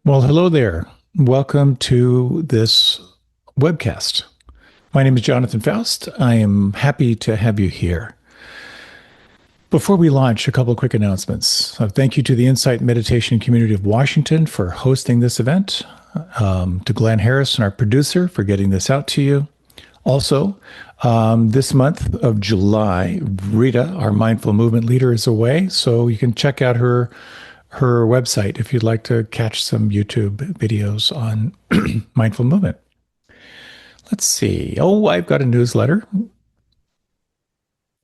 Well, hello there. Welcome to this webcast. My name is Jonathan Foust. I am happy to have you here. Before we launch, a couple of quick announcements. Thank you to the Insight Meditation Community of Washington for hosting this event, to Glenn Harrison, our producer, for getting this out to you. Also, this month of July, Rita, our mindful movement leader, is away, so you can check out her website if you'd like to catch some YouTube videos on mindful movement. Let's see. Oh, I've got a newsletter,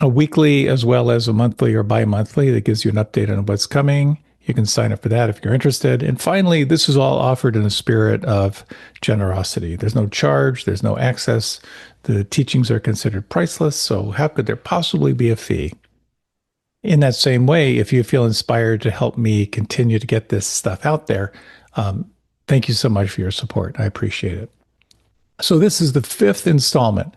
a weekly as well as a monthly or bi-monthly that gives you an update on what's coming. You can sign up for that if you're interested. And finally, this is all offered in a spirit of generosity. There's no charge, there's no access. The teachings are considered priceless, so how could there possibly be a fee? In that same way, if you feel inspired to help me continue to get this stuff out there, um, thank you so much for your support. I appreciate it. So, this is the fifth installment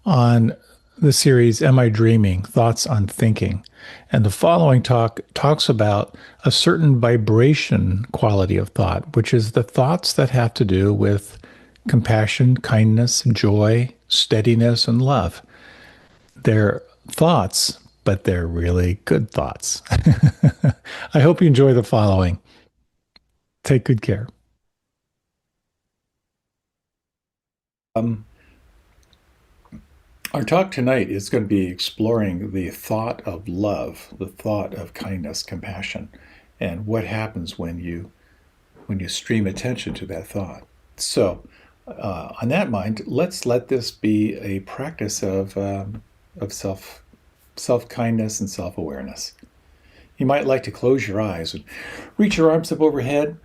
on the series Am I Dreaming? Thoughts on Thinking. And the following talk talks about a certain vibration quality of thought, which is the thoughts that have to do with compassion, kindness, joy, steadiness, and love. They're thoughts, but they're really good thoughts. I hope you enjoy the following. Take good care. Um, our talk tonight is going to be exploring the thought of love, the thought of kindness, compassion, and what happens when you stream attention to that thought. So, on that mind, let's let this be a practice of self kindness and self awareness. You might like to close your eyes and reach your arms up overhead.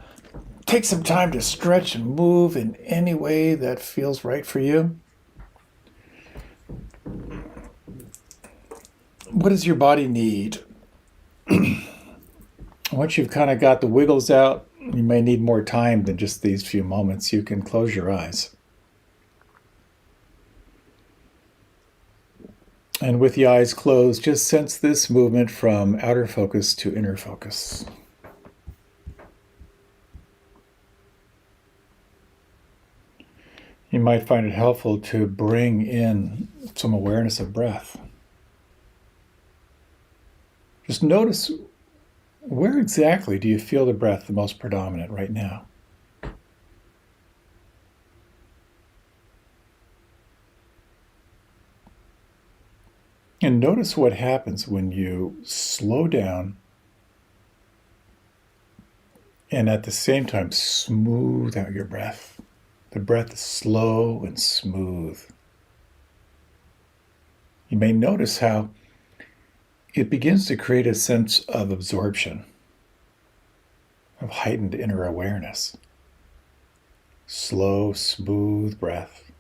Take some time to stretch and move in any way that feels right for you. What does your body need? Once you've kind of got the wiggles out, you may need more time than just these few moments. You can close your eyes. And with the eyes closed, just sense this movement from outer focus to inner focus. You might find it helpful to bring in some awareness of breath. Just notice, where exactly do you feel the breath the most predominant right now? And notice what happens when you slow down and at the same time smooth out your breath. The breath is slow and smooth. You may notice how it begins to create a sense of absorption, of heightened inner awareness. Slow, smooth breath.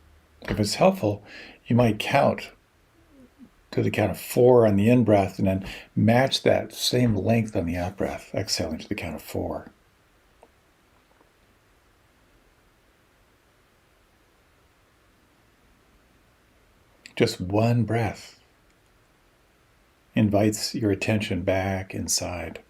If it's helpful, you might count to the count of 4 on the in-breath and then match that same length on the out-breath, exhaling to the count of 4. Just one breath invites your attention back inside.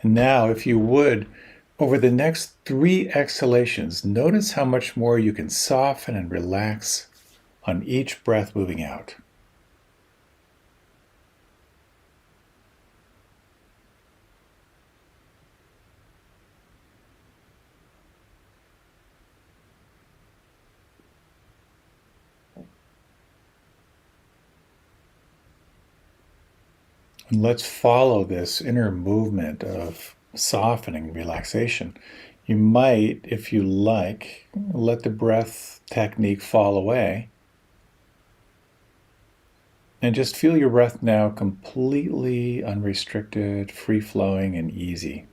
And now, if you would, over the next 3 exhalations, notice how much more you can soften and relax on each breath moving out. And let's follow this inner movement of softening, relaxation. You might, if you like, let the breath technique fall away and just feel your breath now completely unrestricted, free-flowing, and easy.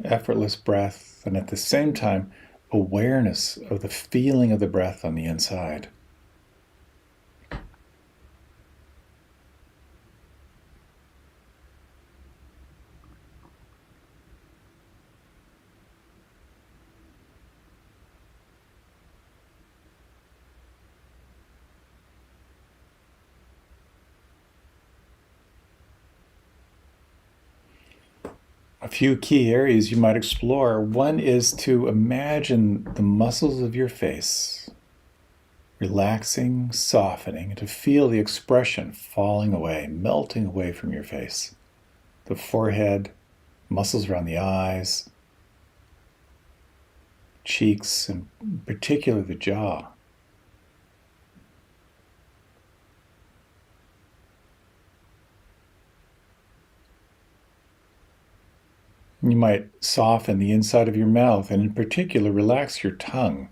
Effortless breath, and at the same time, awareness of the feeling of the breath on the inside. A few key areas you might explore. One is to imagine the muscles of your face relaxing, softening, and to feel the expression falling away, melting away from your face. The forehead, muscles around the eyes, cheeks, and particularly the jaw. You might soften the inside of your mouth and in particular relax your tongue.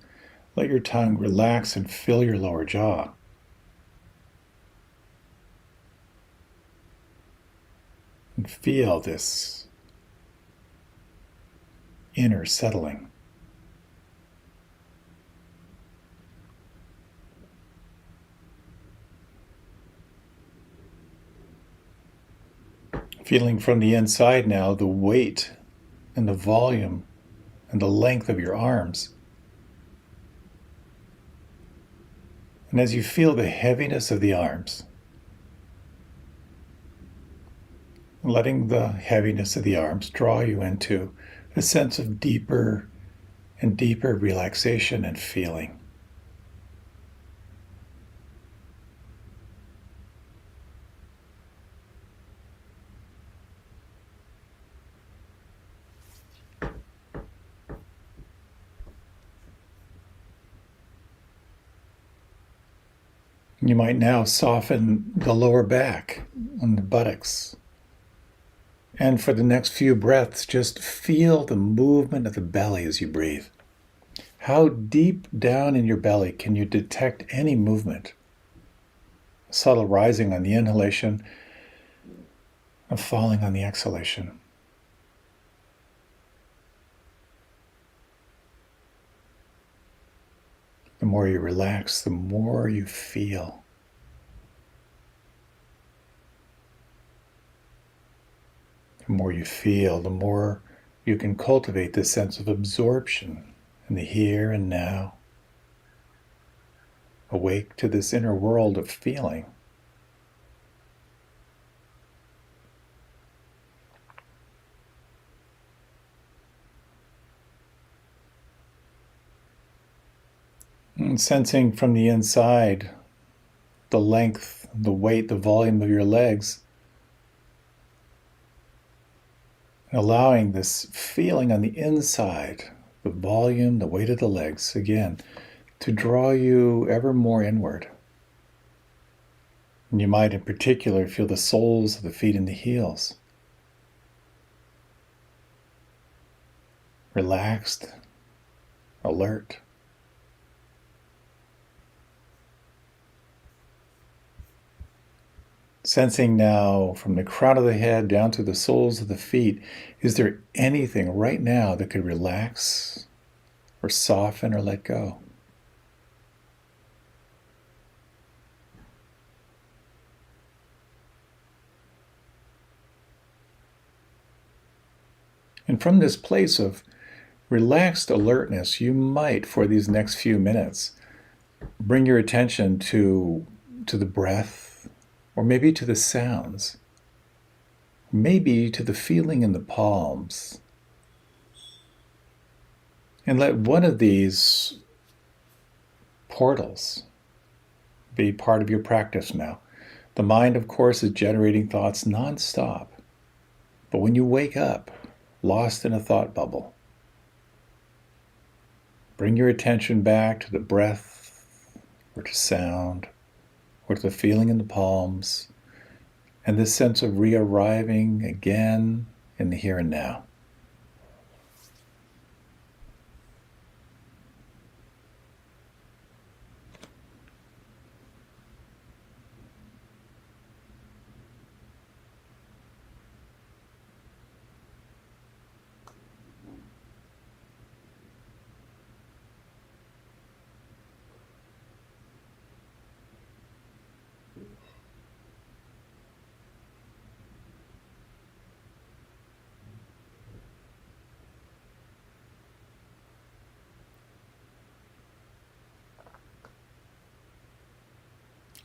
Let your tongue relax and fill your lower jaw. And feel this inner settling. Feeling from the inside now the weight and the volume and the length of your arms. And as you feel the heaviness of the arms, letting the heaviness of the arms draw you into a sense of deeper and deeper relaxation and feeling. You might now soften the lower back and the buttocks. And for the next few breaths, just feel the movement of the belly as you breathe. How deep down in your belly can you detect any movement? A subtle rising on the inhalation, a falling on the exhalation. The more you relax, the more you feel. The more you feel, the more you can cultivate this sense of absorption in the here and now. Awake to this inner world of feeling. And sensing from the inside the length, the weight, the volume of your legs. Allowing this feeling on the inside, the volume, the weight of the legs, again, to draw you ever more inward. And you might in particular feel the soles of the feet and the heels. Relaxed, alert. Sensing now from the crown of the head down to the soles of the feet, is there anything right now that could relax or soften or let go? And from this place of relaxed alertness, you might, for these next few minutes, bring your attention to the breath, or maybe to the sounds, maybe to the feeling in the palms. And let one of these portals be part of your practice now. The mind, of course, is generating thoughts nonstop. But when you wake up, lost in a thought bubble, bring your attention back to the breath, or to sound, or to the feeling in the palms, and this sense of re-arriving again in the here and now.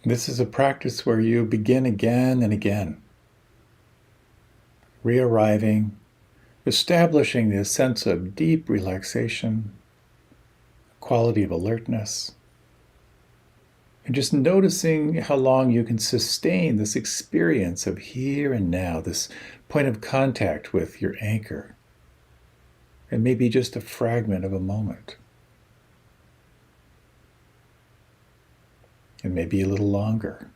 This is a practice where you begin again and again, re-arriving establishing this sense of deep relaxation, quality of alertness, and just noticing how long you can sustain this experience of here and now, this point of contact with your anchor, and maybe just a fragment of a moment. And maybe a little longer.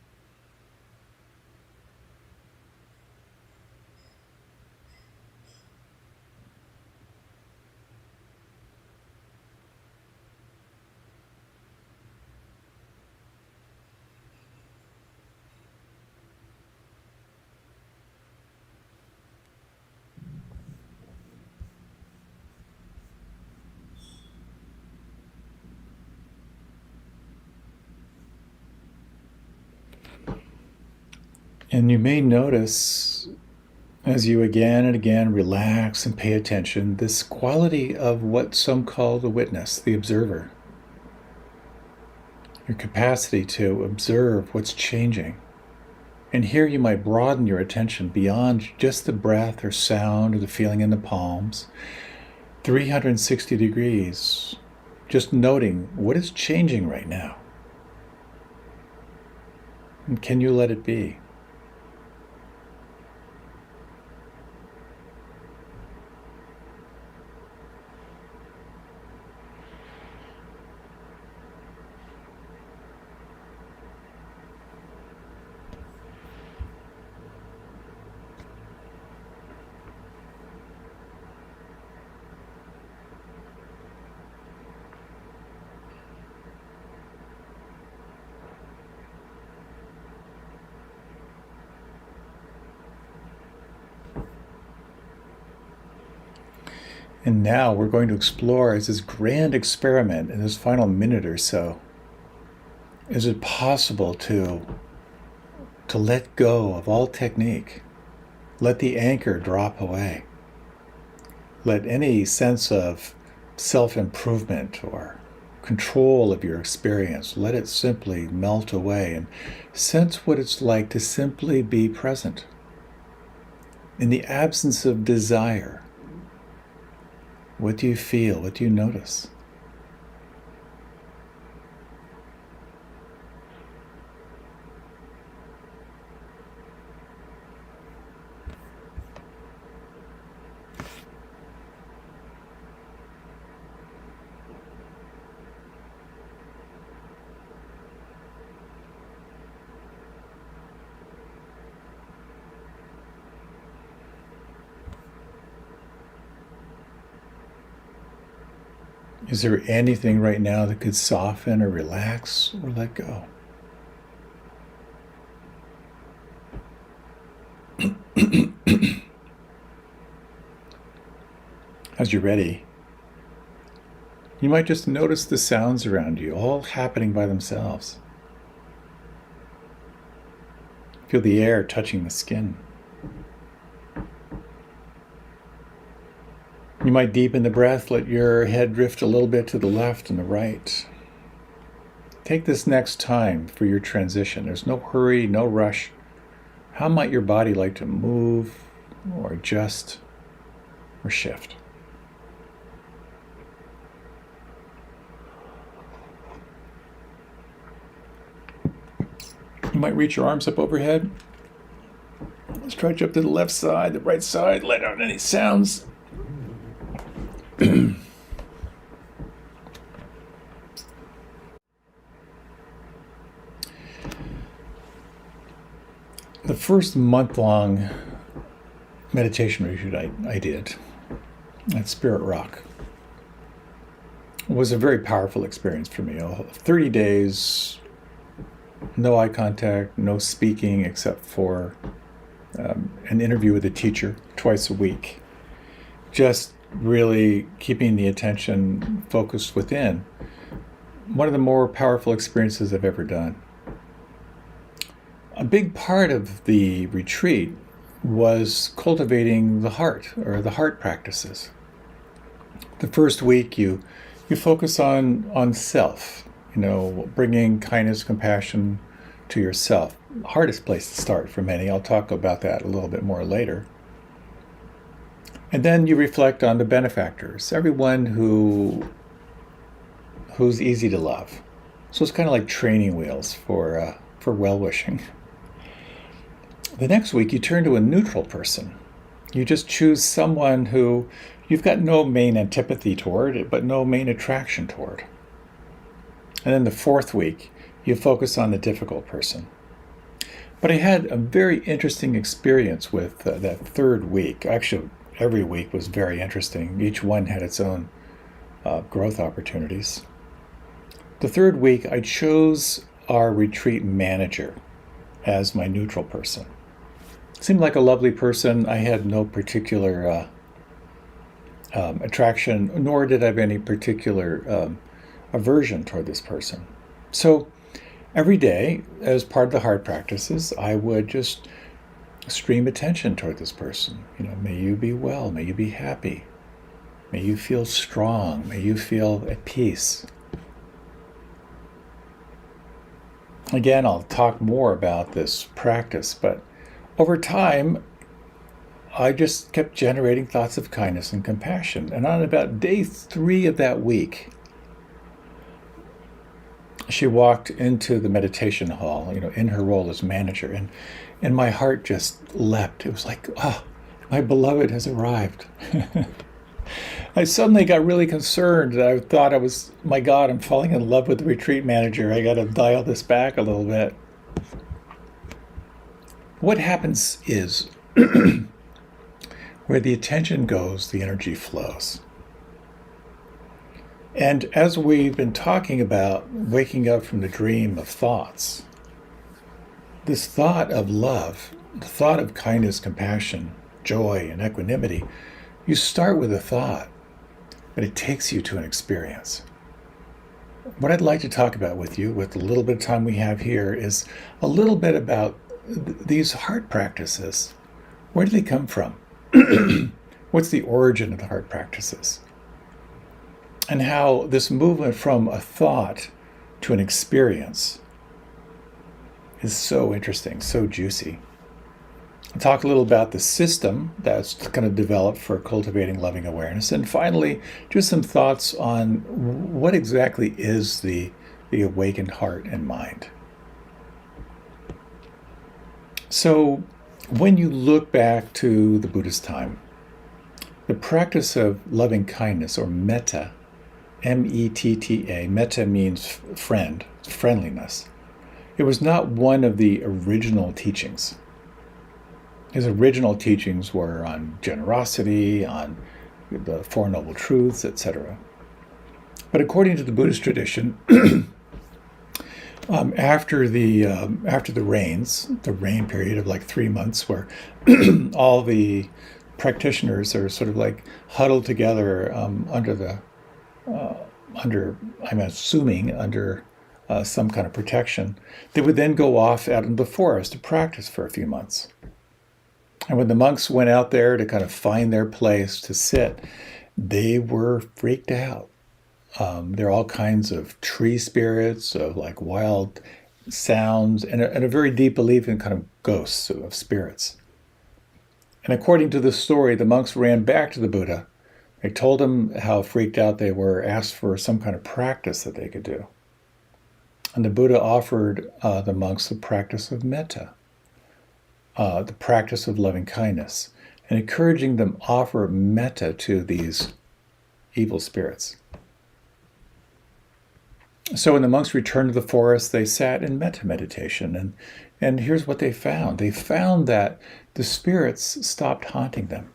And you may notice, as you again and again relax and pay attention, this quality of what some call the witness, the observer. Your capacity to observe what's changing. And here you might broaden your attention beyond just the breath or sound or the feeling in the palms, 360 degrees, just noting what is changing right now. And can you let it be? And now we're going to explore, as this grand experiment in this final minute or so, is it possible to let go of all technique? Let the anchor drop away. Let any sense of self-improvement or control of your experience, let it simply melt away and sense what it's like to simply be present. In the absence of desire, what do you feel? What do you notice? Is there anything right now that could soften or relax or let go? As you're ready, you might just notice the sounds around you, all happening by themselves. Feel the air touching the skin. You might deepen the breath, let your head drift a little bit to the left and the right. Take this next time for your transition. There's no hurry, no rush. How might your body like to move or adjust or shift? You might reach your arms up overhead. Stretch up to the left side, the right side, let out any sounds. The first month-long meditation retreat I did at Spirit Rock was a very powerful experience for me. 30 days, no eye contact, no speaking except for an interview with a teacher twice a week. Just really keeping the attention focused within. One of the more powerful experiences I've ever done. A big part of the retreat was cultivating the heart, or the heart practices. The first week you focus on self, bringing kindness, compassion to yourself. Hardest place to start for many. I'll talk about that a little bit more later. And then you reflect on the benefactors, everyone who's easy to love. So it's kind of like training wheels for well-wishing. The next week, you turn to a neutral person. You just choose someone who you've got no main antipathy toward, but no main attraction toward. And then the fourth week, you focus on the difficult person. But I had a very interesting experience with that third week. Actually, every week was very interesting. Each one had its own growth opportunities. The third week, I chose our retreat manager as my neutral person. Seemed like a lovely person. I had no particular attraction, nor did I have any particular aversion toward this person. So every day, as part of the heart practices, I would just stream attention toward this person. May you be well, may you be happy, may you feel strong, may you feel at peace. Again, I'll talk more about this practice, but over time, I just kept generating thoughts of kindness and compassion. And on about day 3 of that week, she walked into the meditation hall, in her role as manager, and my heart just leapt. It was like, my beloved has arrived. I suddenly got really concerned. I thought my God, I'm falling in love with the retreat manager. I got to dial this back a little bit. What happens is, where the attention goes, the energy flows. And as we've been talking about waking up from the dream of thoughts, this thought of love, the thought of kindness, compassion, joy, and equanimity, you start with a thought, but it takes you to an experience. What I'd like to talk about with you, with the little bit of time we have here, is a little bit about these heart practices. Where do they come from? What's the origin of the heart practices? And how this movement from a thought to an experience is so interesting, so juicy. I'll talk a little about the system that's going to develop for cultivating loving awareness. And finally, just some thoughts on what exactly is the awakened heart and mind. So when you look back to the Buddha's time, the practice of loving kindness, or metta, M-E-T-T-A, metta means friend, friendliness. It was not one of the original teachings. His original teachings were on generosity, on the Four Noble Truths, etc. But according to the Buddhist tradition, after the rains, the rain period of like 3 months, where all the practitioners are sort of like huddled together under I'm assuming under some kind of protection, they would then go off out into the forest to practice for a few months. And when the monks went out there to kind of find their place to sit, they were freaked out. There are all kinds of tree spirits, of like wild sounds, and a very deep belief in kind of ghosts of spirits. And according to this story, the monks ran back to the Buddha. They told him how freaked out they were, asked for some kind of practice that they could do. And the Buddha offered the monks the practice of metta, the practice of loving kindness, and encouraging them offer metta to these evil spirits. So when the monks returned to the forest, they sat in metta meditation, and here's what they found. They found that the spirits stopped haunting them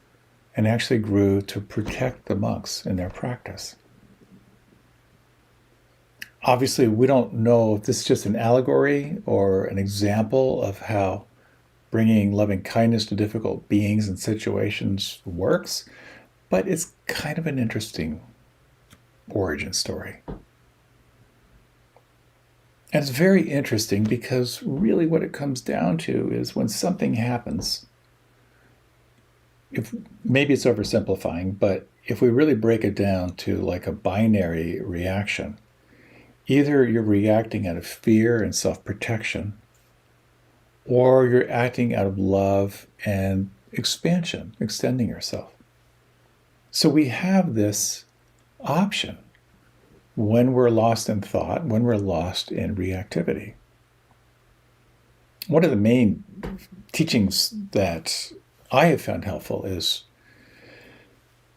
and actually grew to protect the monks in their practice. Obviously, we don't know if this is just an allegory or an example of how bringing loving kindness to difficult beings and situations works, but it's kind of an interesting origin story. And it's very interesting because really what it comes down to is when something happens, if maybe it's oversimplifying, but if we really break it down to like a binary reaction, either you're reacting out of fear and self-protection, or you're acting out of love and expansion, extending yourself. So we have this option when we're lost in thought, when we're lost in reactivity. One of the main teachings that I have found helpful is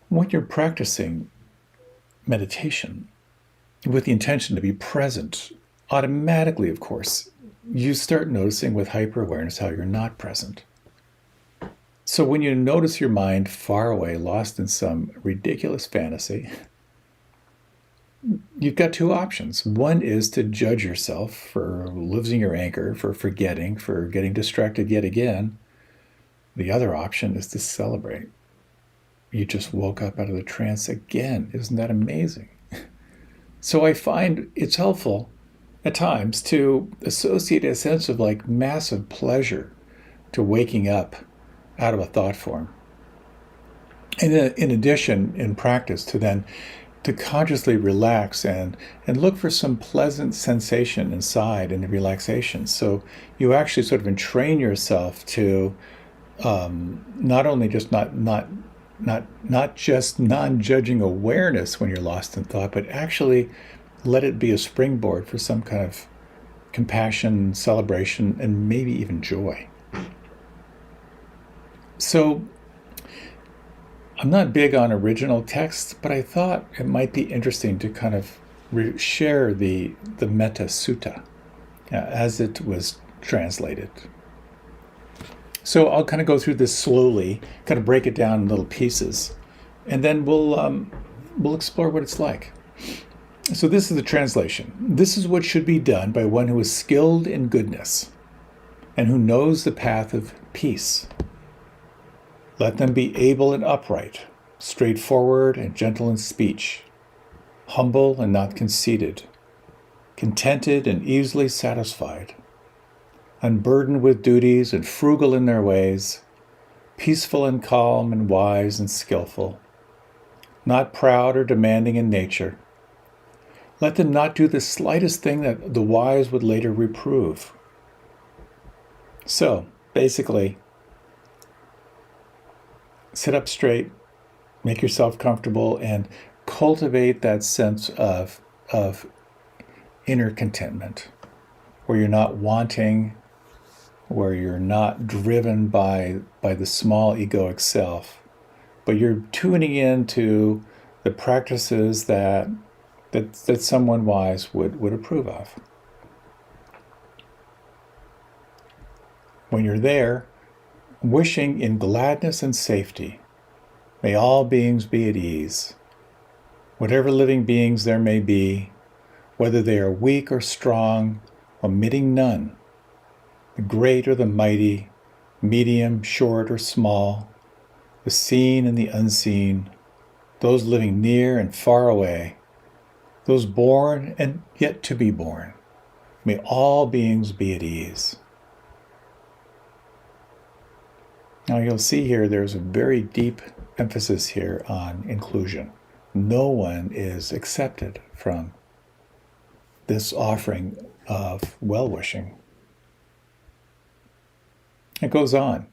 when you're practicing meditation with the intention to be present, automatically, of course, you start noticing with hyper-awareness how you're not present. So when you notice your mind far away, lost in some ridiculous fantasy, you've got two options. One is to judge yourself for losing your anchor, for forgetting, for getting distracted yet again. The other option is to celebrate. You just woke up out of the trance again. Isn't that amazing? So I find it's helpful at times to associate a sense of like massive pleasure to waking up out of a thought form. And in addition, in practice, to consciously relax and look for some pleasant sensation inside in the relaxation. So you actually sort of entrain yourself to not only just not just non-judging awareness when you're lost in thought, but actually let it be a springboard for some kind of compassion, celebration, and maybe even joy. So I'm not big on original text, but I thought it might be interesting to kind of share the Metta Sutta as it was translated. So I'll kind of go through this slowly, kind of break it down in little pieces, and then we'll explore what it's like. So this is the translation. This is what should be done by one who is skilled in goodness and who knows the path of peace. Let them be able and upright, straightforward and gentle in speech, humble and not conceited, contented and easily satisfied, unburdened with duties and frugal in their ways, peaceful and calm and wise and skillful, not proud or demanding in nature. Let them not do the slightest thing that the wise would later reprove. So, basically, sit up straight, make yourself comfortable, and cultivate that sense of inner contentment, where you're not wanting, where you're not driven by the small egoic self, but you're tuning into the practices that someone wise would approve of. When you're there, wishing in gladness and safety, may all beings be at ease. Whatever living beings there may be, whether they are weak or strong, omitting none, the great or the mighty, medium, short or small, the seen and the unseen, those living near and far away, those born and yet to be born, may all beings be at ease. Now you'll see here there's a very deep emphasis here on inclusion. No one is accepted from this offering of well-wishing. It goes on.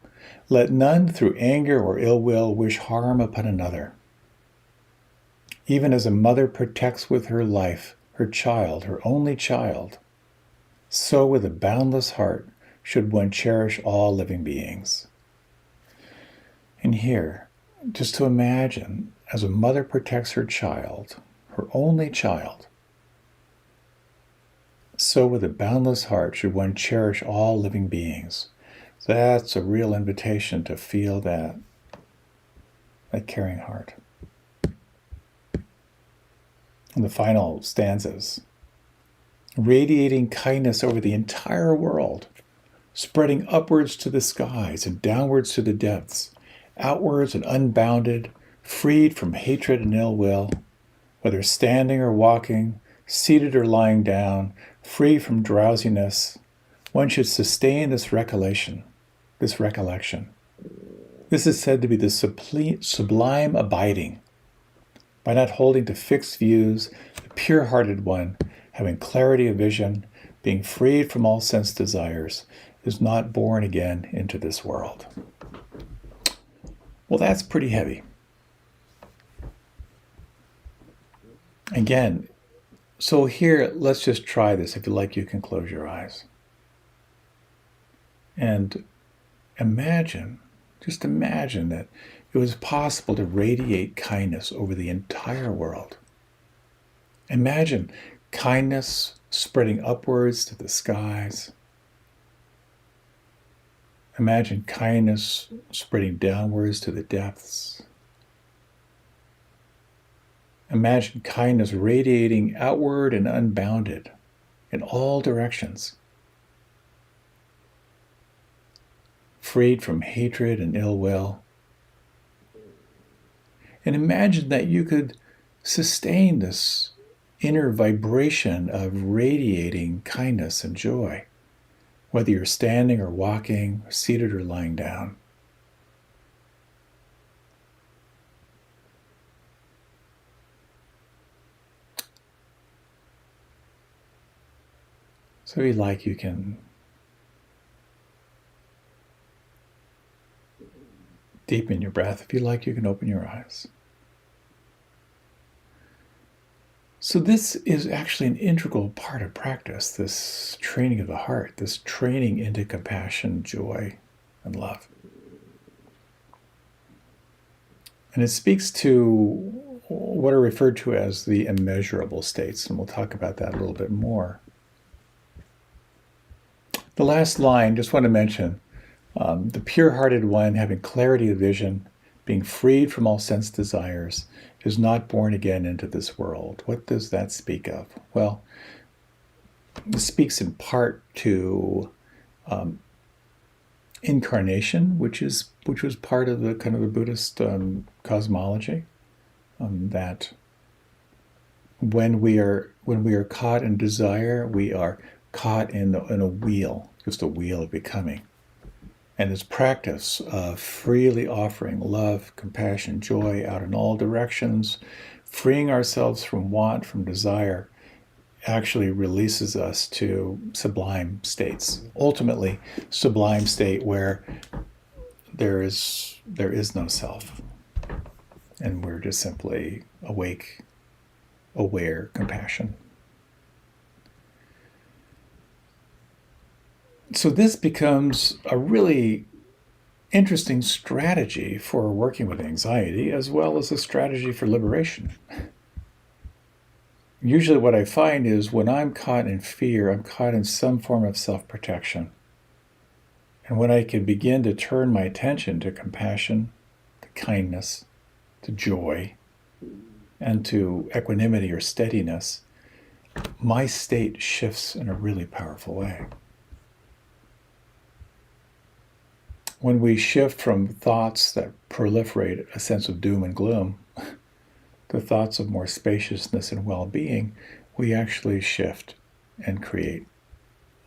Let none through anger or ill will wish harm upon another. Even as a mother protects with her life her child, her only child, so with a boundless heart should one cherish all living beings. And here, just to imagine, as a mother protects her child, her only child, so with a boundless heart should one cherish all living beings. That's a real invitation to feel that caring heart. And the final stanzas. Radiating kindness over the entire world, spreading upwards to the skies and downwards to the depths, outwards and unbounded, freed from hatred and ill will, whether standing or walking, seated or lying down, free from drowsiness, one should sustain this recollection. This is said to be the sublime abiding. By not holding to fixed views, the pure-hearted one, having clarity of vision, being freed from all sense desires, is not born again into this world. Well, that's pretty heavy. Again, so here, let's just try this. If you like, you can close your eyes. And just imagine that it was possible to radiate kindness over the entire world. Imagine kindness spreading upwards to the skies. Imagine kindness spreading downwards to the depths. Imagine kindness radiating outward and unbounded in all directions, freed from hatred and ill will. And imagine that you could sustain this inner vibration of radiating kindness and joy, whether you're standing or walking, seated or lying down. So if you like, you can deepen your breath. If you like, you can open your eyes. So this is actually an integral part of practice, this training of the heart, this training into compassion, joy, and love. And it speaks to what are referred to as the immeasurable states, and we'll talk about that a little bit more. The last line, just want to mention, the pure-hearted one, having clarity of vision, being freed from all sense desires, is not born again into this world. What does that speak of? Well, it speaks in part to incarnation, which was part of the kind of the Buddhist cosmology, that when we are caught in desire, we are caught in a wheel, just a wheel of becoming. And this practice of freely offering love, compassion, joy out in all directions, freeing ourselves from want, from desire, actually releases us to sublime states. Ultimately, sublime state where there is no self. And we're just simply awake, aware compassion. So this becomes a really interesting strategy for working with anxiety, as well as a strategy for liberation. Usually what I find is when I'm caught in fear, I'm caught in some form of self-protection. And when I can begin to turn my attention to compassion, to kindness, to joy, and to equanimity or steadiness, my state shifts in a really powerful way. When we shift from thoughts that proliferate a sense of doom and gloom to thoughts of more spaciousness and well-being, we actually shift and create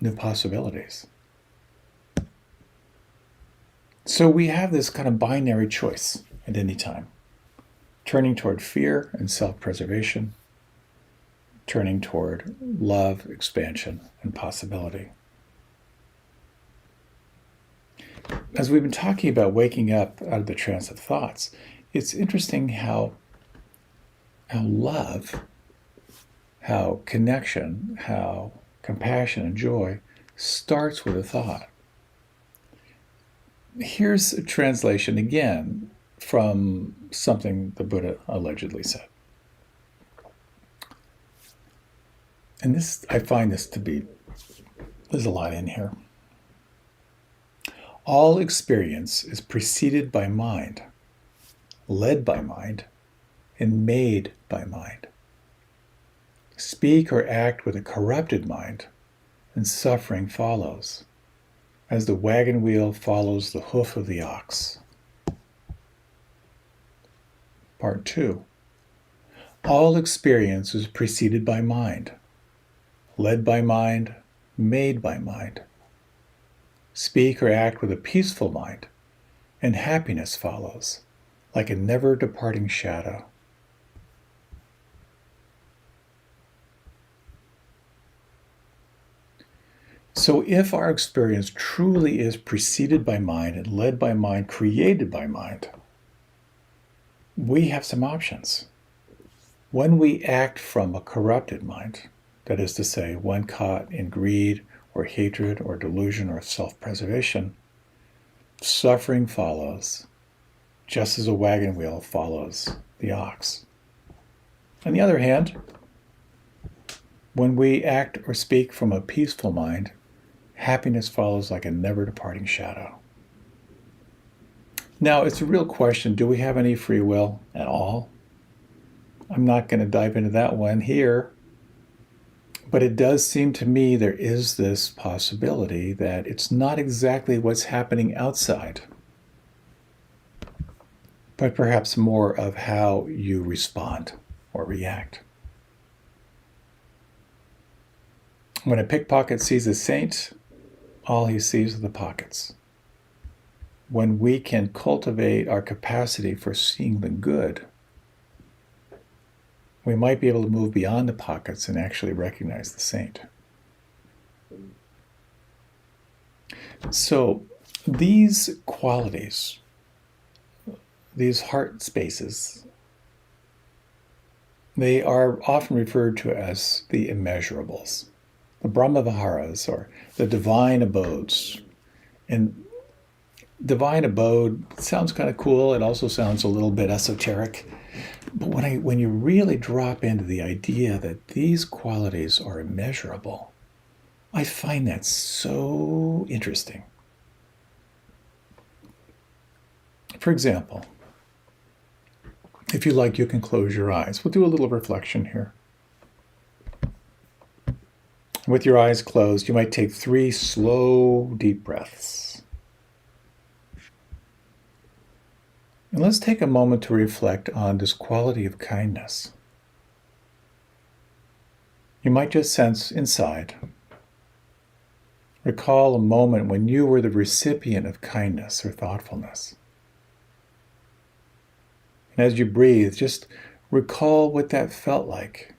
new possibilities. So we have this kind of binary choice at any time, turning toward fear and self-preservation, turning toward love, expansion, and possibility. As we've been talking about waking up out of the trance of thoughts, it's interesting how love, how connection, how compassion and joy starts with a thought. Here's a translation again from something the Buddha allegedly said. And this, I find this to be, there's a lot in here. All experience is preceded by mind, led by mind, and made by mind. Speak or act with a corrupted mind, and suffering follows, as the wagon wheel follows the hoof of the ox. Part 2. All experience is preceded by mind, led by mind, made by mind. Speak or act with a peaceful mind, and happiness follows, like a never-departing shadow. So if our experience truly is preceded by mind and led by mind, created by mind, we have some options. When we act from a corrupted mind, that is to say, one caught in greed or hatred or delusion or self-preservation, suffering follows, just as a wagon wheel follows the ox. On the other hand, when we act or speak from a peaceful mind, happiness follows like a never-departing shadow. Now, it's a real question, do we have any free will at all? I'm not going to dive into that one here, but it does seem to me there is this possibility that it's not exactly what's happening outside, but perhaps more of how you respond or react. When a pickpocket sees a saint, all he sees are the pockets. When we can cultivate our capacity for seeing the good, we might be able to move beyond the pockets and actually recognize the saint. So these qualities, these heart spaces, they are often referred to as the immeasurables, the Brahmaviharas, or the divine abodes. And divine abode sounds kind of cool. It also sounds a little bit esoteric. But when you really drop into the idea that these qualities are immeasurable, I find that so interesting. For example, if you like, you can close your eyes. We'll do a little reflection here. With your eyes closed, you might take 3 slow, deep breaths. And let's take a moment to reflect on this quality of kindness. You might just sense inside. Recall a moment when you were the recipient of kindness or thoughtfulness. And as you breathe, just recall what that felt like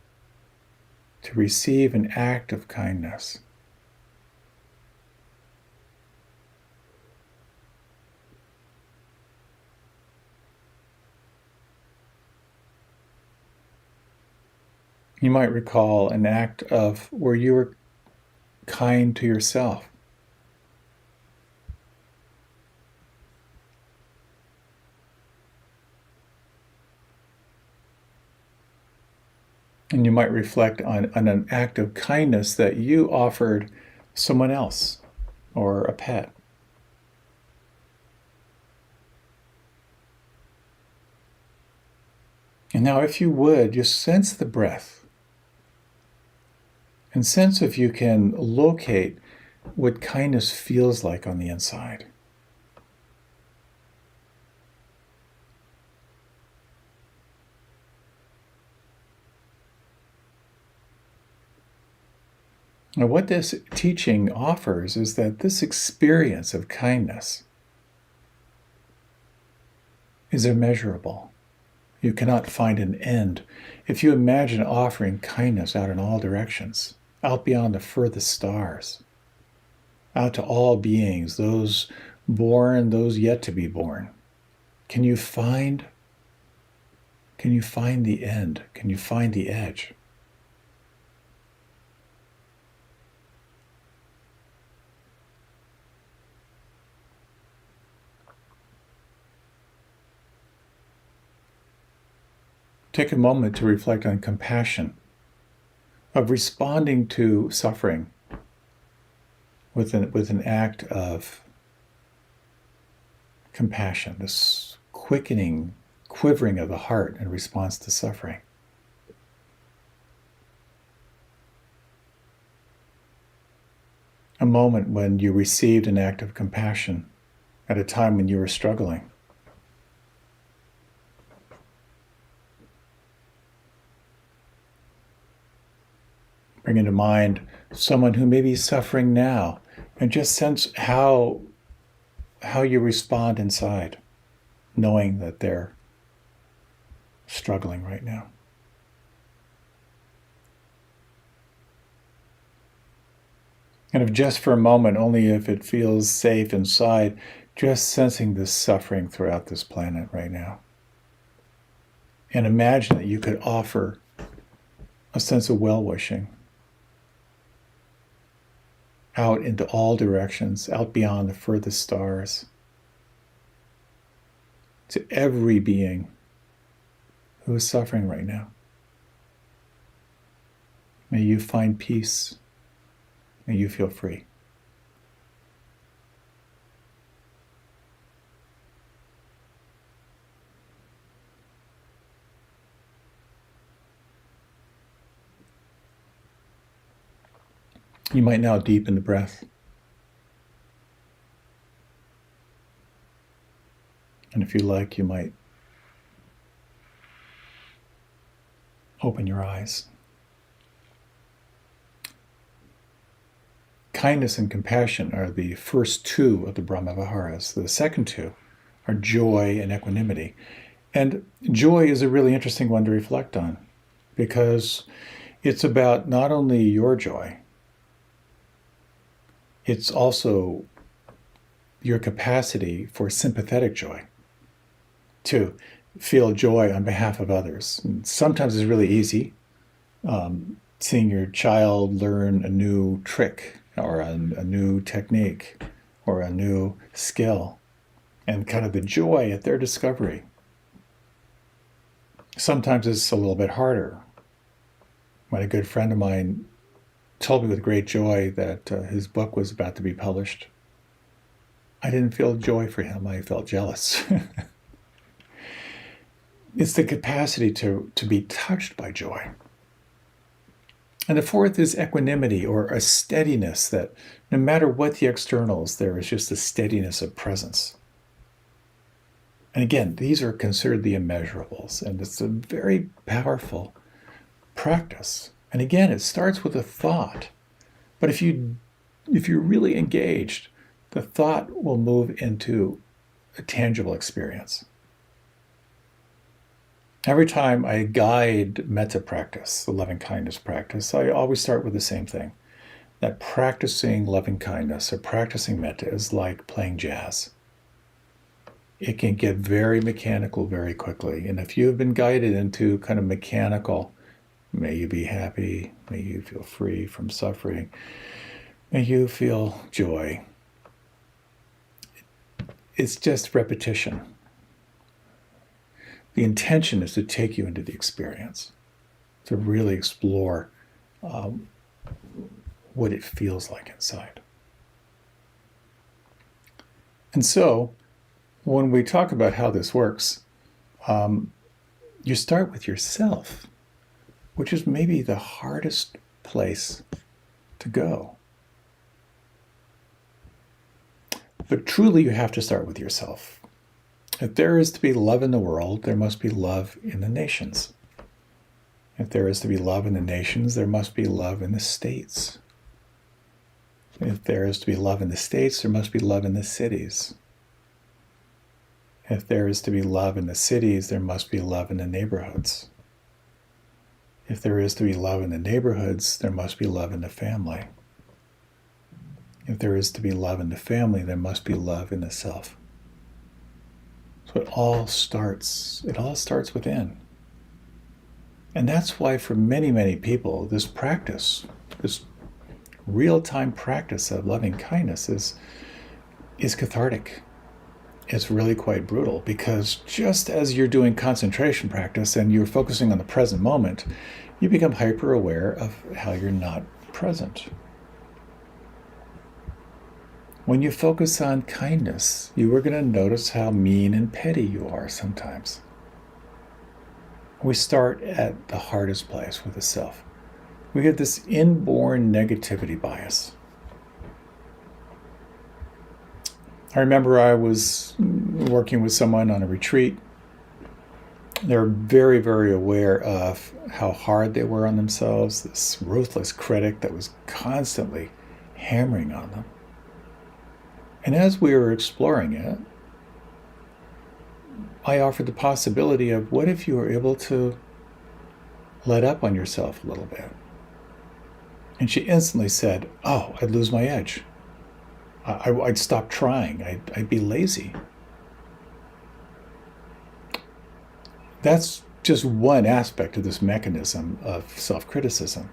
to receive an act of kindness. You might recall an act of where you were kind to yourself. And you might reflect on an act of kindness that you offered someone else or a pet. And now if you would, just sense the breath. And sense if you can locate what kindness feels like on the inside. Now, what this teaching offers is that this experience of kindness is immeasurable. You cannot find an end if you imagine offering kindness out in all directions, out beyond the furthest stars, out to all beings, those born, those yet to be born. Can you find the end? Can you find the edge? Take a moment to reflect on compassion, of responding to suffering with an act of compassion, this quickening, quivering of the heart in response to suffering. A moment when you received an act of compassion at a time when you were struggling. Bring into mind someone who may be suffering now, and just sense how you respond inside, knowing that they're struggling right now. And if just for a moment, only if it feels safe inside, just sensing this suffering throughout this planet right now. And imagine that you could offer a sense of well-wishing out into all directions, out beyond the furthest stars, to every being who is suffering right now. May you find peace. May you feel free. You might now deepen the breath. And if you like, you might open your eyes. Kindness and compassion are the first two of the Brahma Viharas. The second two are joy and equanimity. And joy is a really interesting one to reflect on, because it's about not only your joy, it's also your capacity for sympathetic joy, to feel joy on behalf of others. And sometimes it's really easy, seeing your child learn a new trick or a new technique or a new skill, and kind of the joy at their discovery. Sometimes it's a little bit harder. When a good friend of mine told me with great joy that his book was about to be published, I didn't feel joy for him. I felt jealous. It's the capacity to be touched by joy. And the fourth is equanimity, or a steadiness that no matter what the externals, there is just a steadiness of presence. And again, these are considered the immeasurables, and it's a very powerful practice. And again, it starts with a thought. But if you're really engaged, the thought will move into a tangible experience. Every time I guide metta practice, the loving kindness practice, I always start with the same thing. That practicing loving kindness or practicing metta is like playing jazz. It can get very mechanical very quickly. And if you've been guided into kind of mechanical, may you be happy, may you feel free from suffering, may you feel joy, it's just repetition. The intention is to take you into the experience, to really explore what it feels like inside. And so, when we talk about how this works, you start with yourself, which is maybe the hardest place to go. But truly, you have to start with yourself. If there is to be love in the world, there must be love in the nations. If there is to be love in the nations, there must be love in the states. If there is to be love in the states, there must be love in the cities. If there is to be love in the cities, there must be love in the neighborhoods. If there is to be love in the neighborhoods, there must be love in the family. If there is to be love in the family, there must be love in the self. So it all starts within. And that's why for many, many people, this practice, this real-time practice of loving kindness is cathartic. It's really quite brutal, because just as you're doing concentration practice and you're focusing on the present moment, you become hyper aware of how you're not present. When you focus on kindness, you are going to notice how mean and petty you are sometimes. We start at the hardest place with the self. We have this inborn negativity bias. I remember I was working with someone on a retreat. They were very, very aware of how hard they were on themselves, this ruthless critic that was constantly hammering on them. And as we were exploring it, I offered the possibility of, what if you were able to let up on yourself a little bit? And she instantly said, oh, I'd lose my edge. I'd stop trying. I'd be lazy. That's just one aspect of this mechanism of self-criticism.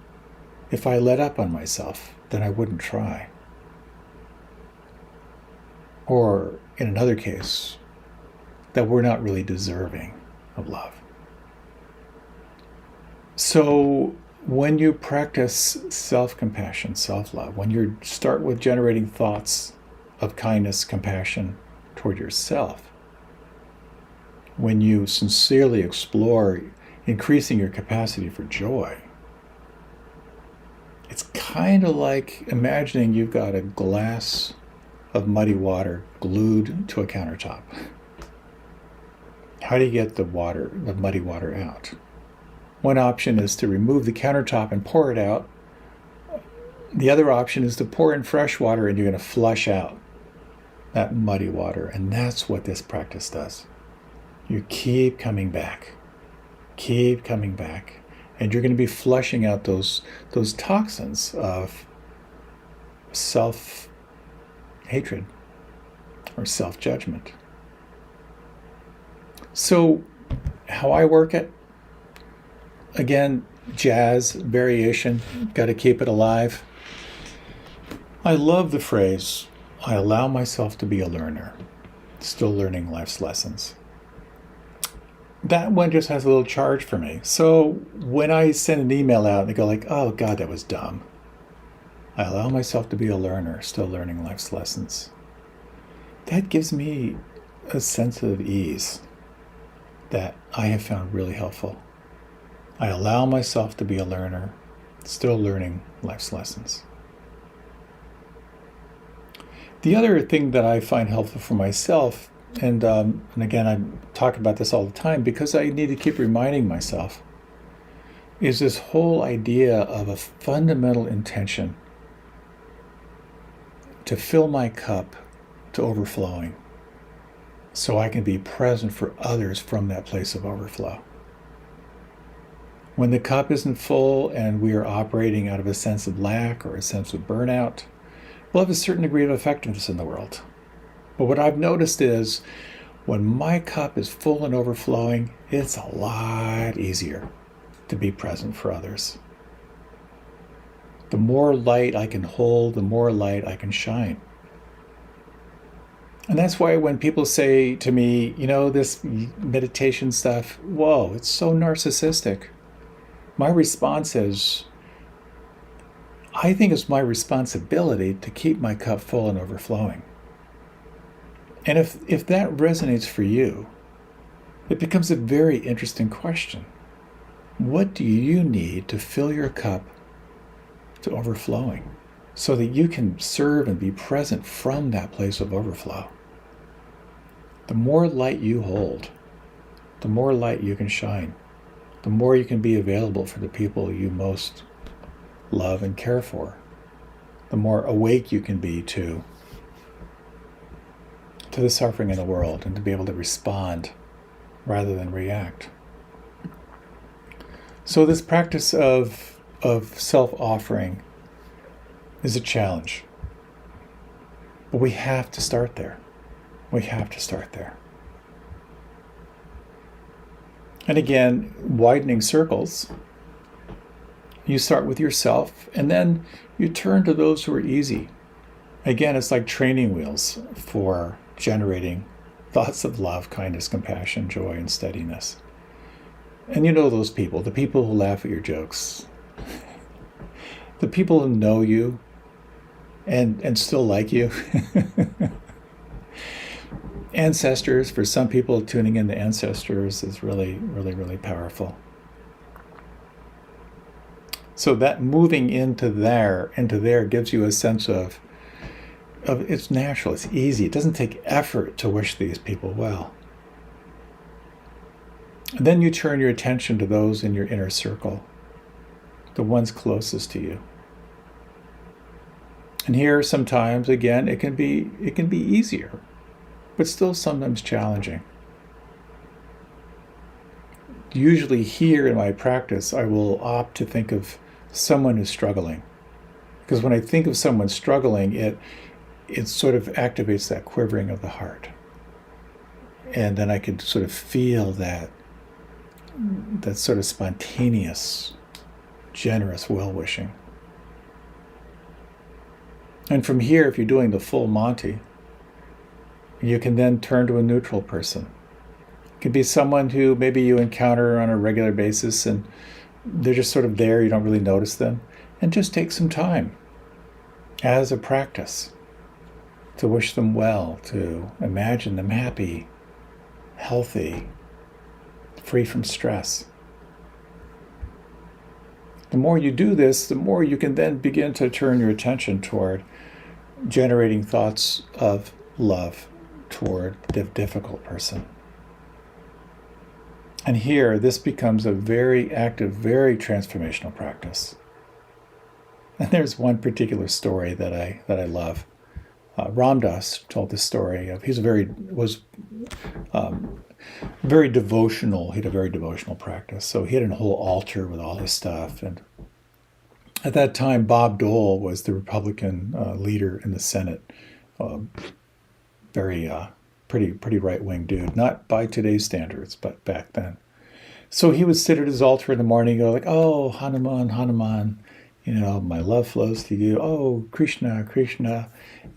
If I let up on myself, then I wouldn't try. Or in another case, that we're not really deserving of love. So when you practice self-compassion, self-love, when you start with generating thoughts of kindness, compassion toward yourself, when you sincerely explore increasing your capacity for joy, it's kind of like imagining you've got a glass of muddy water glued to a countertop. How do you get the muddy water out? One option is to remove the countertop and pour it out. The other option is to pour in fresh water, and you're going to flush out that muddy water. And that's what this practice does. You keep coming back, and you're going to be flushing out those toxins of self-hatred or self-judgment. So how I work it, again, jazz, variation, got to keep it alive. I love the phrase, I allow myself to be a learner, still learning life's lessons. That one just has a little charge for me. So when I send an email out and they go like, oh God, that was dumb. I allow myself to be a learner, still learning life's lessons. That gives me a sense of ease that I have found really helpful. I allow myself to be a learner, still learning life's lessons. The other thing that I find helpful for myself, and again, I talk about this all the time because I need to keep reminding myself, is this whole idea of a fundamental intention to fill my cup to overflowing so I can be present for others from that place of overflow. When the cup isn't full and we are operating out of a sense of lack or a sense of burnout, we'll have a certain degree of effectiveness in the world. But what I've noticed is when my cup is full and overflowing, it's a lot easier to be present for others. The more light I can hold, the more light I can shine. And that's why when people say to me, this meditation stuff, whoa, it's so narcissistic. My response is, I think it's my responsibility to keep my cup full and overflowing. And if that resonates for you, it becomes a very interesting question. What do you need to fill your cup to overflowing so that you can serve and be present from that place of overflow? The more light you hold, the more light you can shine, the more you can be available for the people you most love and care for, the more awake you can be to the suffering in the world and to be able to respond rather than react. So this practice of self-offering is a challenge. But we have to start there. We have to start there. And again, widening circles, you start with yourself and then you turn to those who are easy. Again, it's like training wheels for generating thoughts of love, kindness, compassion, joy, and steadiness. And you know those people, the people who laugh at your jokes, the people who know you and still like you. Ancestors, for some people, tuning into ancestors is really, really, really powerful. So that moving into there gives you a sense of it's natural, it's easy. It doesn't take effort to wish these people well. And then you turn your attention to those in your inner circle, the ones closest to you. And here sometimes, again, it can be easier, but still sometimes challenging. Usually here in my practice, I will opt to think of someone who's struggling. Because when I think of someone struggling, it sort of activates that quivering of the heart. And then I can sort of feel that that sort of spontaneous, generous well-wishing. And from here, if you're doing the full Monty, you can then turn to a neutral person. It could be someone who maybe you encounter on a regular basis and they're just sort of there, you don't really notice them. And just take some time as a practice to wish them well, to imagine them happy, healthy, free from stress. The more you do this, the more you can then begin to turn your attention toward generating thoughts of love toward the difficult person. And here, this becomes a very active, very transformational practice. And there's one particular story that I love. Ram Dass told this story of he was very devotional. He had a very devotional practice. So he had a whole altar with all his stuff. And at that time, Bob Dole was the Republican leader in the Senate. Pretty right-wing dude. Not by today's standards, but back then. So he would sit at his altar in the morning and go like, oh, Hanuman, Hanuman, my love flows to you. Oh, Krishna, Krishna,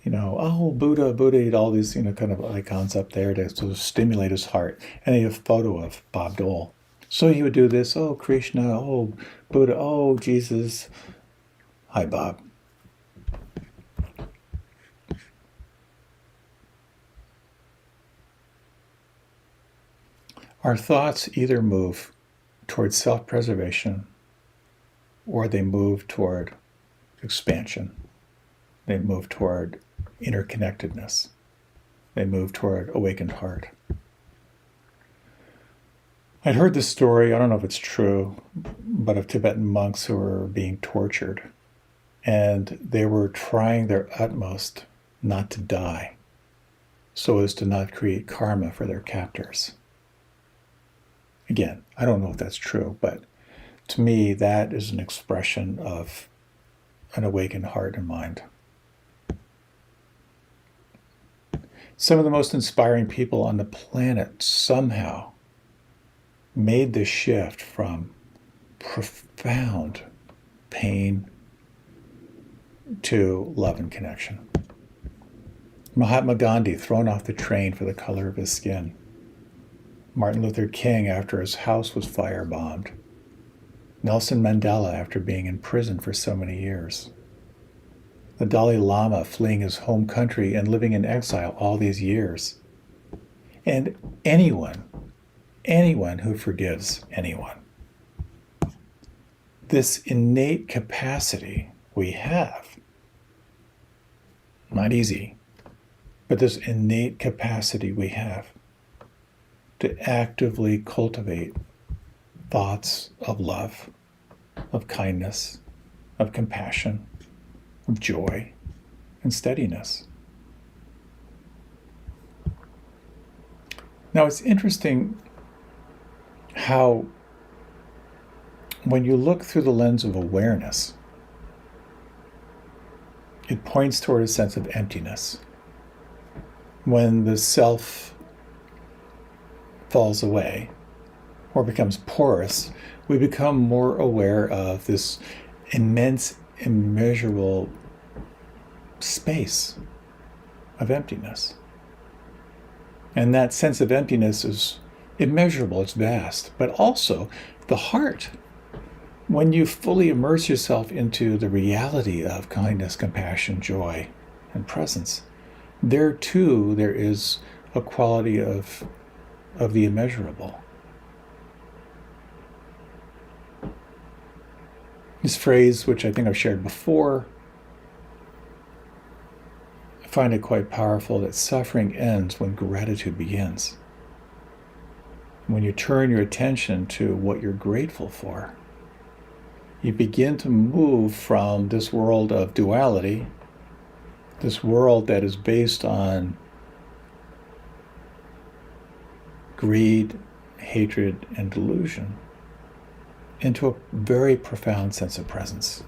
oh, Buddha, Buddha. He had all these, kind of icons up there to sort of stimulate his heart. And he had a photo of Bob Dole. So he would do this, oh, Krishna, oh, Buddha, oh, Jesus. Hi, Bob. Our thoughts either move toward self-preservation or they move toward expansion. They move toward interconnectedness. They move toward awakened heart. I'd heard this story, I don't know if it's true, but of Tibetan monks who were being tortured. And they were trying their utmost not to die so as to not create karma for their captors. Again, I don't know if that's true, but to me, that is an expression of an awakened heart and mind. Some of the most inspiring people on the planet somehow made this shift from profound pain to love and connection. Mahatma Gandhi thrown off the train for the color of his skin. Martin Luther King after his house was firebombed. Nelson Mandela after being in prison for so many years. The Dalai Lama fleeing his home country and living in exile all these years. And anyone who forgives anyone. This innate capacity we have, not easy, but this innate capacity we have to actively cultivate thoughts of love, of kindness, of compassion, of joy, and steadiness. Now it's interesting how when you look through the lens of awareness, it points toward a sense of emptiness. When the self falls away or becomes porous, we become more aware of this immense, immeasurable space of emptiness. And that sense of emptiness is immeasurable, it's vast, but also the heart. When you fully immerse yourself into the reality of kindness, compassion, joy, and presence, there too, there is a quality of the immeasurable. This phrase, which I think I've shared before, I find it quite powerful, that suffering ends when gratitude begins. When you turn your attention to what you're grateful for, you begin to move from this world of duality, this world that is based on greed, hatred, and delusion, into a very profound sense of presence.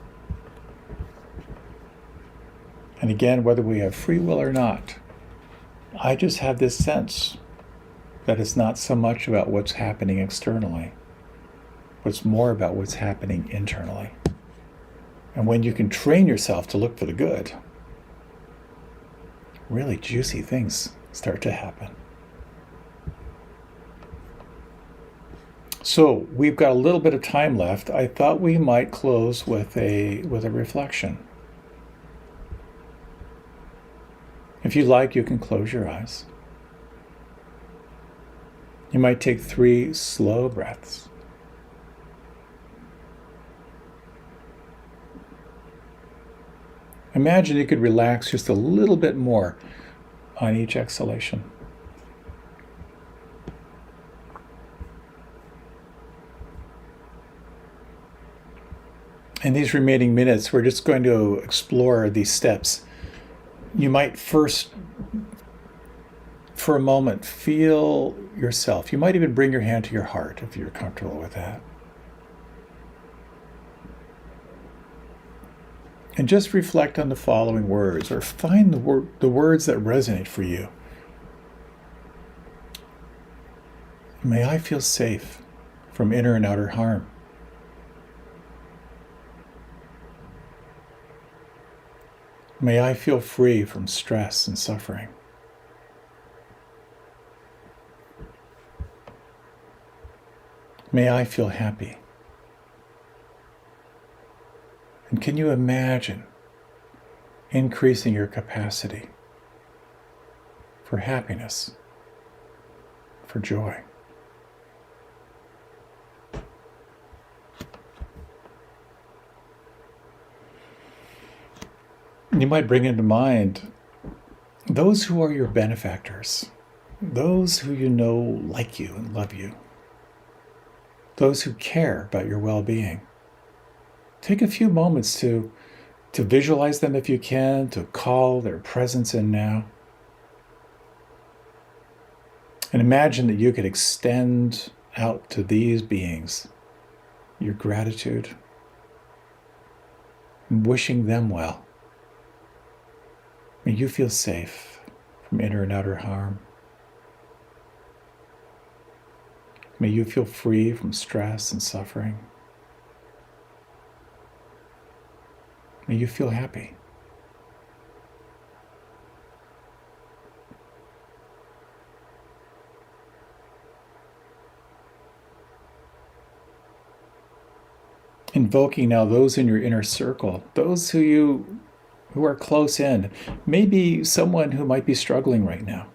And again, whether we have free will or not, I just have this sense that it's not so much about what's happening externally, It's more about what's happening internally. And when you can train yourself to look for the good, really juicy things start to happen. So we've got a little bit of time left. I thought we might close with a reflection. If you like, you can close your eyes. You might take 3 slow breaths. Imagine you could relax just a little bit more on each exhalation. In these remaining minutes, we're just going to explore these steps. You might first, for a moment, feel yourself. You might even bring your hand to your heart if you're comfortable with that. And just reflect on the following words, or find the words that resonate for you. May I feel safe from inner and outer harm. May I feel free from stress and suffering. May I feel happy. And can you imagine increasing your capacity for happiness, for joy? You might bring into mind those who are your benefactors, those who you know like you and love you, those who care about your well-being. Take a few moments to visualize them if you can, to call their presence in now. And imagine that you could extend out to these beings your gratitude and wishing them well. May you feel safe from inner and outer harm. May you feel free from stress and suffering. May you feel happy. Invoking now those in your inner circle, those who are close in, maybe someone who might be struggling right now,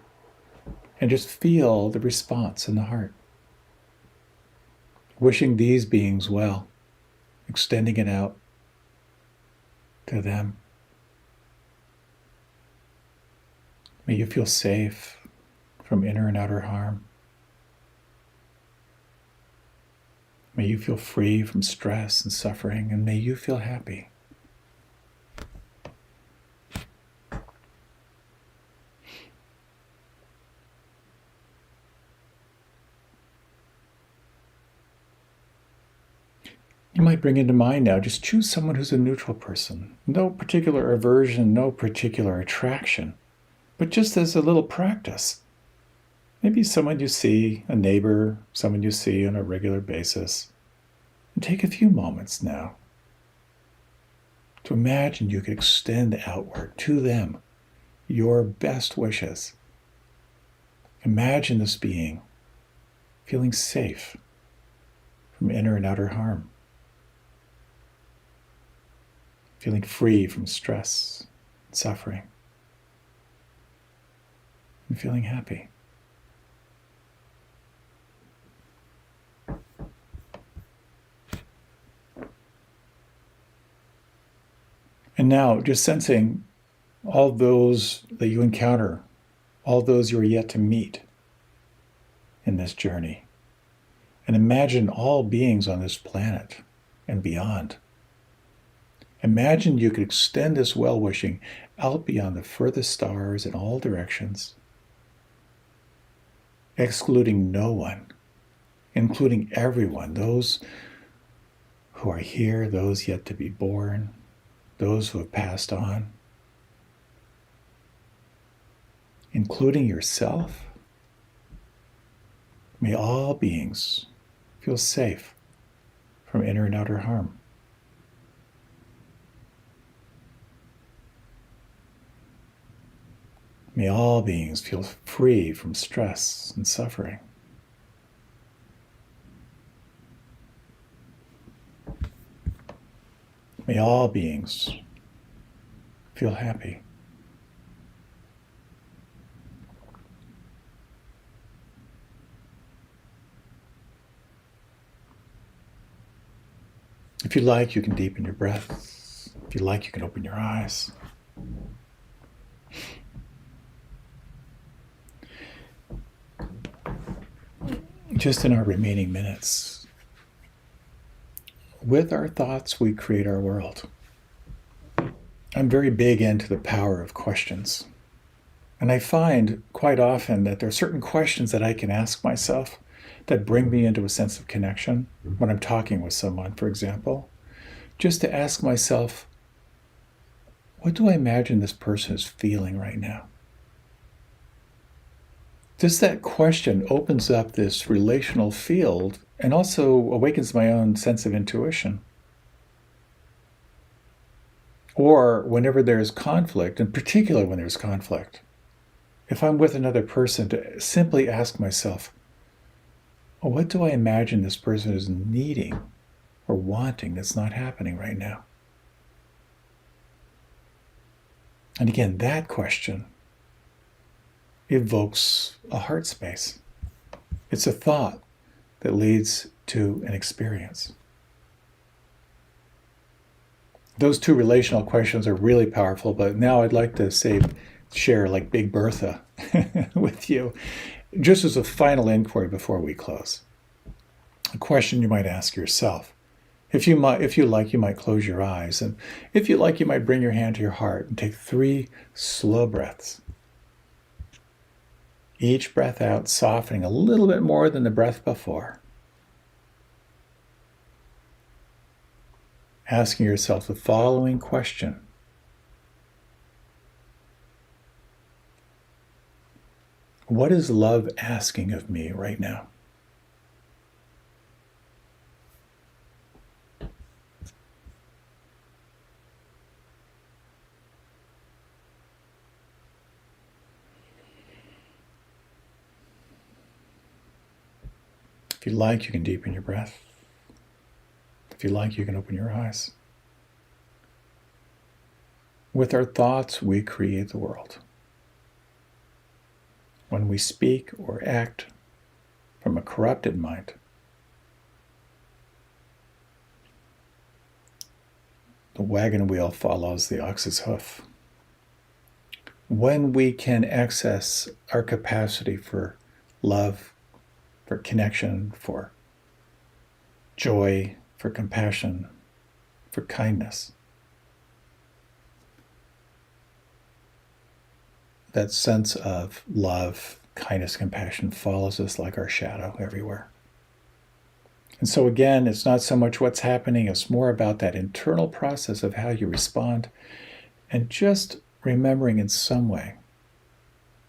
and just feel the response in the heart. Wishing these beings well, extending it out to them. May you feel safe from inner and outer harm. May you feel free from stress and suffering, and may you feel happy. You might bring into mind now, just choose someone who's a neutral person. No particular aversion, no particular attraction, but just as a little practice. Maybe someone you see, a neighbor, someone you see on a regular basis. And take a few moments now to imagine you could extend outward to them your best wishes. Imagine this being feeling safe from inner and outer harm, feeling free from stress and suffering, and feeling happy. And now, just sensing all those that you encounter, all those you are yet to meet in this journey. And imagine all beings on this planet and beyond. Imagine you could extend this well-wishing out beyond the furthest stars in all directions, excluding no one, including everyone, those who are here, those yet to be born, those who have passed on, including yourself. May all beings feel safe from inner and outer harm. May all beings feel free from stress and suffering. May all beings feel happy. If you like, you can deepen your breath. If you like, you can open your eyes. Just in our remaining minutes, with our thoughts, we create our world. I'm very big into the power of questions. And I find quite often that there are certain questions that I can ask myself that bring me into a sense of connection when I'm talking with someone, for example. Just to ask myself, what do I imagine this person is feeling right now? Just that question opens up this relational field and also awakens my own sense of intuition. Or whenever there's conflict, in particular when there's conflict, if I'm with another person, to simply ask myself, well, what do I imagine this person is needing or wanting that's not happening right now? And again, that question evokes a heart space. It's a thought that leads to an experience. Those two relational questions are really powerful, but now I'd like to share like Big Bertha with you, just as a final inquiry before we close. A question you might ask yourself. If you like, you might close your eyes. And if you like, you might bring your hand to your heart and take 3 slow breaths. Each breath out, softening a little bit more than the breath before. Asking yourself the following question. What is love asking of me right now? If you like, you can deepen your breath. If you like, you can open your eyes. With our thoughts, we create the world. When we speak or act from a corrupted mind, the wagon wheel follows the ox's hoof. When we can access our capacity for love, for connection, for joy, for compassion, for kindness, that sense of love, kindness, compassion follows us like our shadow everywhere. And so again, it's not so much what's happening, it's more about that internal process of how you respond, and just remembering in some way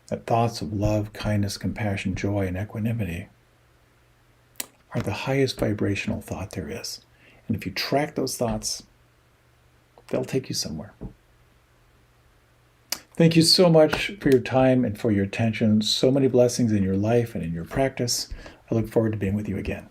that thoughts of love, kindness, compassion, joy, and equanimity are the highest vibrational thought there is. And if you track those thoughts, they'll take you somewhere. Thank you so much for your time and for your attention. So many blessings in your life and in your practice. I look forward to being with you again.